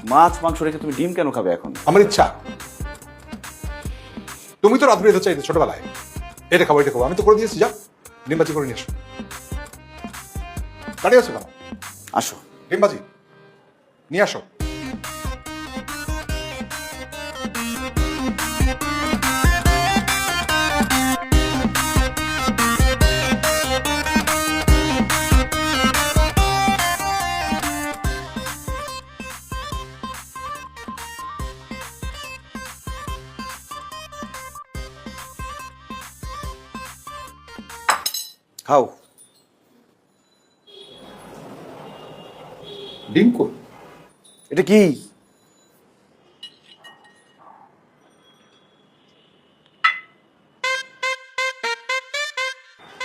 মাছ মাংস রেখে তুমি ডিম কেন খাবে এখন? আমার ইচ্ছা। তুমি তো রাত্রে এটা চাইতে ছোটবেলায়, এটা খাবো এটা খাবো, আমি তো করে দিয়েছি। যা ডিমবাজি করে নিয়ে এসো। দাঁড়িয়ে আছো কেন? আসো। ডিমবাজি নিয়ে আসো। খাও। ডিম কই? এটা কি?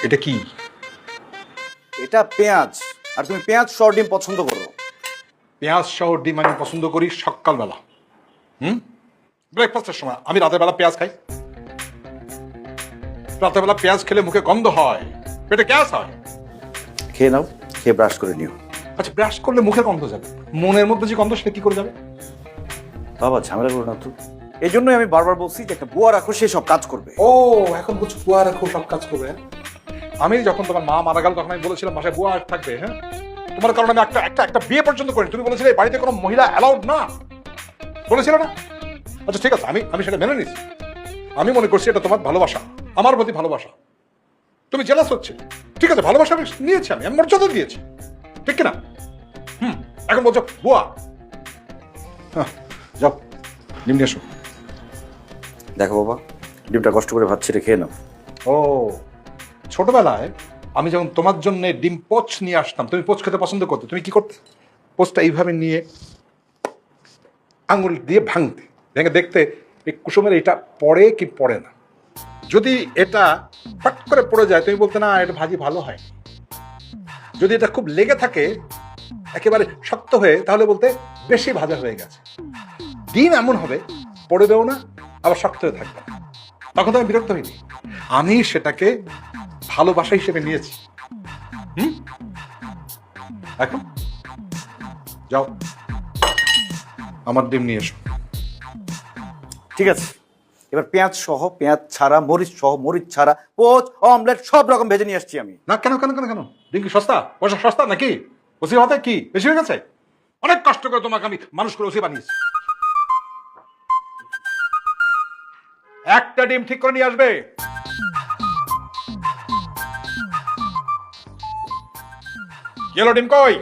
এটা কি? এটা পেঁয়াজ, আর তুমি পেঁয়াজ সহ ডিম পছন্দ করো। পেঁয়াজ সহ ডিম আমি পছন্দ করি সকালবেলা, ব্রেকফাস্টের সময়। আমি রাতের বেলা পেঁয়াজ খাই। রাতের বেলা পেঁয়াজ খেলে মুখে গন্ধ হয়, পেটে গ্যাস হয়। খেয়ে নাও, খেয়ে ব্রাশ করে নিও। আচ্ছা, ব্রাশ করলে মুখে গন্ধ যাবে, মনের মধ্যে যে গন্ধ সেটা কি করে যাবে? বাবা ঝামেলা করো না তো। এই জন্যই আমি বারবার বলছি যে একটা বুয়া রাখো, সে সব কাজ করবে। ও, এখন বলছো বুয়া রাখো সব কাজ করবে। আমি যখন তোমার মা মারা গেল তখন আমি বলেছিলাম বাসায় বুয়া থাকবে। হ্যাঁ, তোমার কারণে আমি একটা বিয়ে পর্যন্ত করি। তুমি বলেছিলে এই বাড়িতে কোনো মহিলা অ্যালাউড না, বলেছিলে না? আচ্ছা ঠিক আছে, আমি সেটা মেনে নিচ্ছি। আমি মনে করছি এটা তোমার ভালোবাসা, আমার প্রতি ভালোবাসা। তুমি জেলাস হচ্ছে, ঠিক আছে, ভালোবাসা আমি নিয়েছি, আমি মর্যাদা দিয়েছি, ঠিক কিনা? এখন বলছো বুয়া। যাও ডিম নিয়ে এসো। দেখো বাবা, ডিমটা কষ্ট করে ভাত ছেড়ে খেয়ে নাও। ও, ছোটবেলায় আমি যখন তোমার জন্য ডিম পোচ নিয়ে আসতাম, তুমি পোচ খেতে পছন্দ করতে, তুমি কি করতে? পোচটা এইভাবে নিয়ে আঙুল দিয়ে ভাঙতে, ভেঙে দেখতে এই কুসুমের এটা পড়ে কি পড়ে না। যদি এটা ফট করে পড়ে যায় তুমি বলতে না এটা ভাজি ভালো হয়। যদি এটা খুব লেগে থাকে একেবারে শক্ত হয়ে, তাহলে বলতে বেশি ভাজা হয়ে গেছে। ডিম এমন হবে পড়বেও না, আবার শক্ত হয়ে থাকবে না। তখন তো আমি বিরক্ত হইনি, আমি সেটাকে ভালোবাসা হিসেবে নিয়েছি। এখন যাও আমার ডিম নিয়ে এসো। ঠিক আছে, এবার পেঁয়াজ সহ, পেঁয়াজ ছাড়া, মরিচ সহ, মরিচ ছাড়া, পোচ, অমলেট সব রকম ভেজে নিয়ে আসছি আমি। না কেন কেন কেন কেন? ডিম কি সস্তা? পয়সা সস্তা নাকি? ওসি হতে কি বেশি হয়ে গেছে? অনেক কষ্ট করে তোমাকে আমি মানুষ করে ওসি বানিয়েছি। একটা ডিম ঠিক করে নিয়ে আসবে। ইয়েলো ডিম কই?